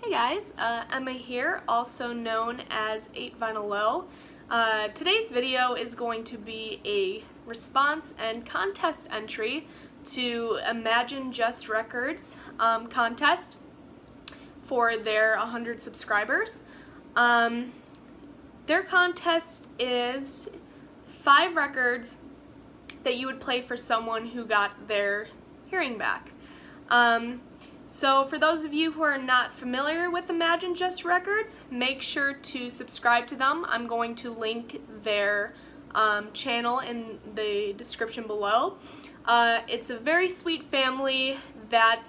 Hey guys, Emma here, also known as 8 Vinyl Low. Today's video is going to be a response and contest entry to Imagine Just Records contest for their 100 subscribers. Their contest is 5 records that you would play for someone who got their hearing back. So for those of you who are not familiar with Imagine Just Records, make sure to subscribe to them. I'm going to link their channel in the description below. It's a very sweet family that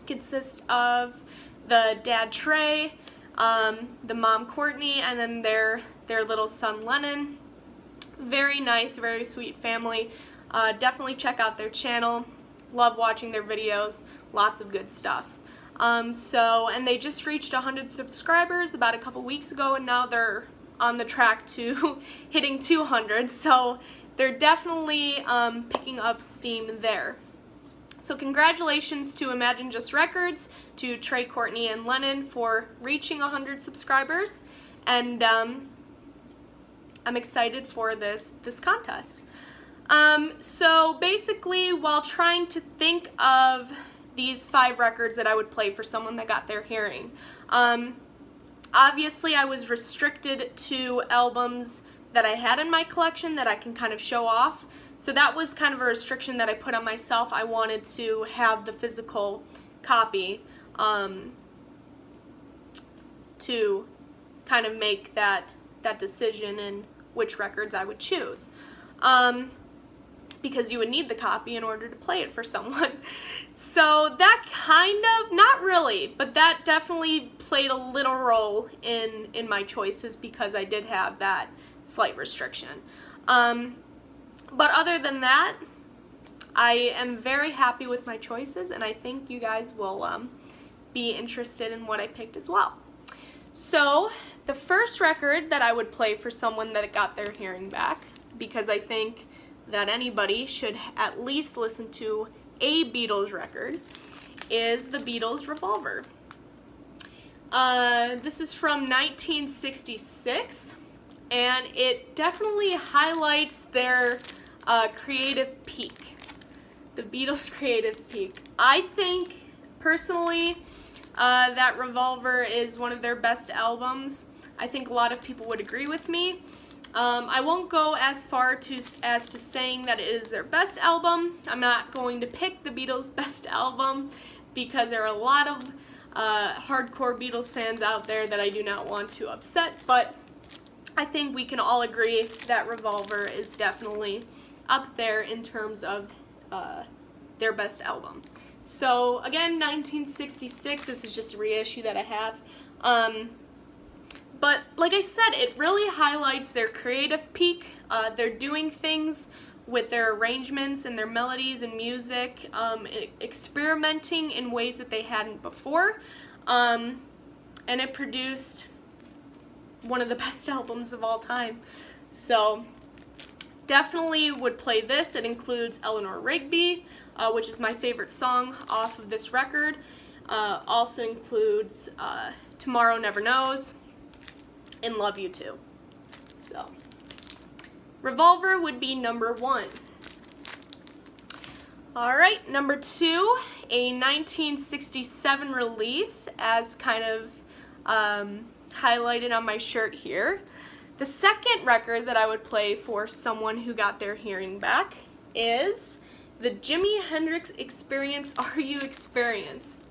consists of the dad Trey, the mom Courtney, and then their little son Lennon. Very nice, very sweet family. Definitely check out their channel. Love watching their videos, lots of good stuff. And they just reached 100 subscribers about a couple weeks ago, and now they're on the track to hitting 200, so they're definitely picking up steam there. So congratulations to Imagine Just Records, to Trey, Courtney, and Lennon for reaching 100 subscribers, and I'm excited for this contest. So basically, while trying to think of these 5 records that I would play for someone that got their hearing, obviously I was restricted to albums that I had in my collection that I can kind of show off. So that was kind of a restriction that I put on myself. I wanted to have the physical copy to kind of make that decision in which records I would choose. Because you would need the copy in order to play it for someone. So that kind of, not really, but that definitely played a little role in my choices because I did have that slight restriction. But other than that, I am very happy with my choices, and I think you guys will be interested in what I picked as well. So the first record that I would play for someone that got their hearing back, because I think that anybody should at least listen to a Beatles record, is the Beatles' Revolver. This is from 1966, and it definitely highlights their creative peak, the Beatles' creative peak. I think, personally, that Revolver is one of their best albums. I think a lot of people would agree with me. I won't go as far as to saying that it is their best album. I'm not going to pick the Beatles' best album because there are a lot of hardcore Beatles fans out there that I do not want to upset, but I think we can all agree that Revolver is definitely up there in terms of their best album. So again, 1966, this is just a reissue that I have. But like I said, it really highlights their creative peak. They're doing things with their arrangements and their melodies and music, experimenting in ways that they hadn't before, and it produced one of the best albums of all time. So definitely would play this. It includes Eleanor Rigby, which is my favorite song off of this record. Also includes Tomorrow Never Knows, and Love You Too. So, Revolver would be number 1. Alright, number 2, a 1967 release, as kind of highlighted on my shirt here. The second record that I would play for someone who got their hearing back is the Jimi Hendrix Experience Are You Experience.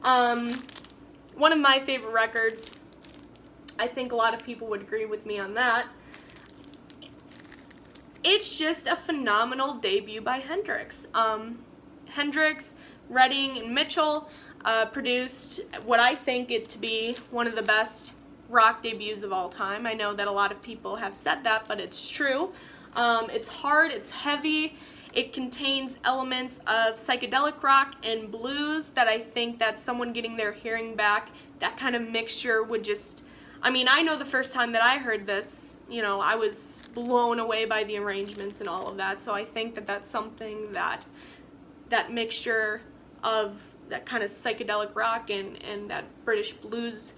One of my favorite records. I think a lot of people would agree with me on that. It's just a phenomenal debut by Hendrix. Hendrix, Redding, and Mitchell produced what I think it to be one of the best rock debuts of all time. I know that a lot of people have said that, but it's true. It's hard, it's heavy, it contains elements of psychedelic rock and blues that I think that someone getting their hearing back, that kind of mixture would just, I mean, I know the first time that I heard this, you know, I was blown away by the arrangements and all of that, so I think that that's something that mixture of that kind of psychedelic rock and that British blues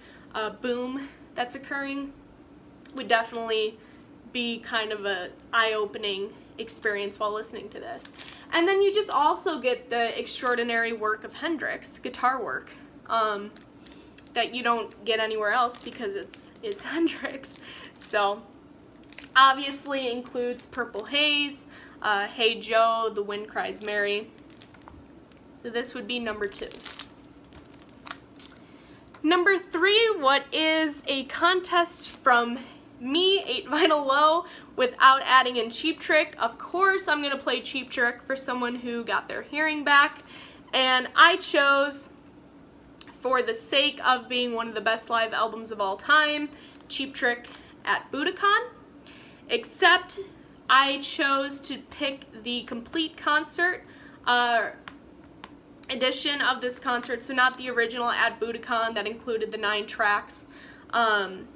boom that's occurring would definitely be kind of a eye-opening experience while listening to this. And then you just also get the extraordinary work of Hendrix, guitar work, that you don't get anywhere else because it's Hendrix. So obviously includes Purple Haze, Hey Joe, The Wind Cries Mary. So this would be number 2. Number 3, what is a contest from me, 8 Vinyl Low, without adding in Cheap Trick. Of course I'm going to play Cheap Trick for someone who got their hearing back, and I chose, for the sake of being one of the best live albums of all time, Cheap Trick at Budokan, except I chose to pick the complete concert edition of this concert, so not the original at Budokan that included the 9 tracks, 10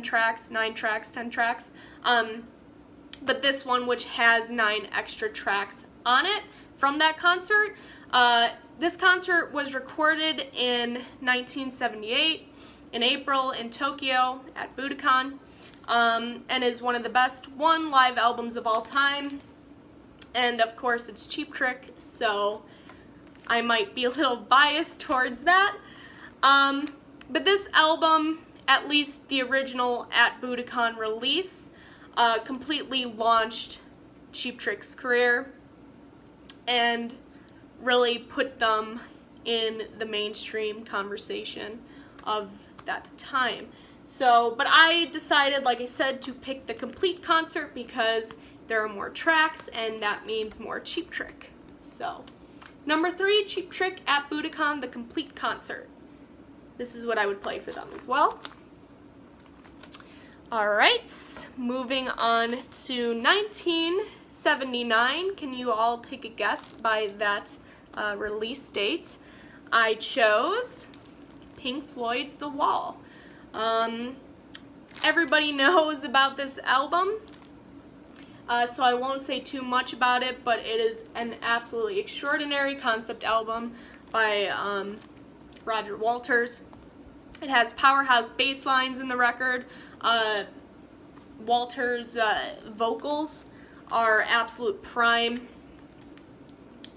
tracks, 9 tracks, 10 tracks, but this one which has 9 extra tracks on it from that concert. This concert was recorded in 1978 in April in Tokyo at Budokan, and is one of the best live albums of all time, and of course it's Cheap Trick, so I might be a little biased towards that. But this album, at least the original at Budokan release, completely launched Cheap Trick's career and really put them in the mainstream conversation of that time. So, but I decided, like I said, to pick the complete concert because there are more tracks and that means more Cheap Trick. So, number 3, Cheap Trick at Budokan, the complete concert. This is what I would play for them as well. Alright, moving on to 1979. Can you all take a guess by that release date? I chose Pink Floyd's The Wall. Everybody knows about this album, so I won't say too much about it, but it is an absolutely extraordinary concept album by Roger Walters. It has powerhouse bass lines in the record. Walters' vocals are absolute prime,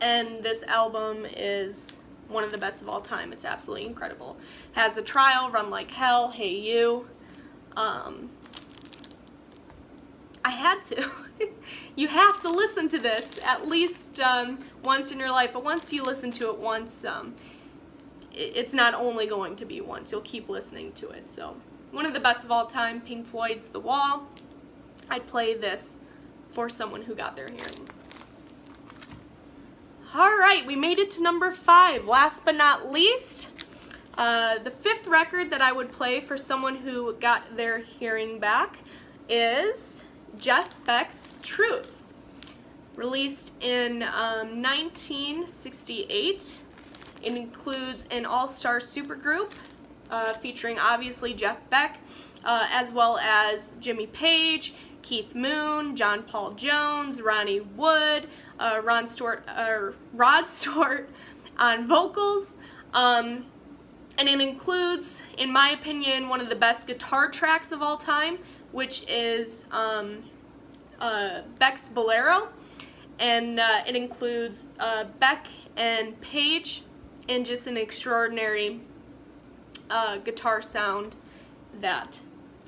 and this album is one of the best of all time. It's absolutely incredible. It has A Trial, Run Like Hell, Hey You. I had to. You have to listen to this at least once in your life, but once you listen to it once, it's not only going to be once, you'll keep listening to it. So, one of the best of all time, Pink Floyd's The Wall. I'd play this for someone who got their hearing. Alright, we made it to number 5. Last but not least, the 5th record that I would play for someone who got their hearing back is Jeff Beck's Truth. Released in 1968. It includes an all-star supergroup featuring obviously Jeff Beck, as well as Jimmy Page, Keith Moon, John Paul Jones, Ronnie Wood, Rod Stewart on vocals, and it includes, in my opinion, one of the best guitar tracks of all time, which is Beck's Bolero, and it includes Beck and Page in just an extraordinary guitar sound that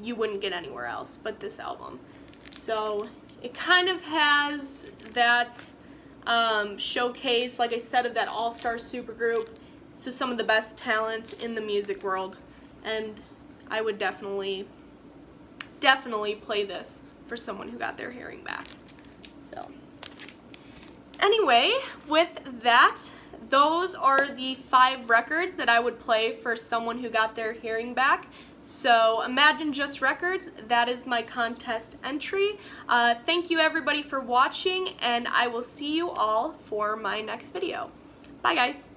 you wouldn't get anywhere else but this album. So it kind of has that showcase, like I said, of that all-star supergroup, so some of the best talent in the music world, and I would definitely play this for someone who got their hearing back. So anyway, with that, those are the 5 records that I would play for someone who got their hearing back. So Imagine Just Records, that is my contest entry. Thank you everybody for watching, and I will see you all for my next video. Bye guys.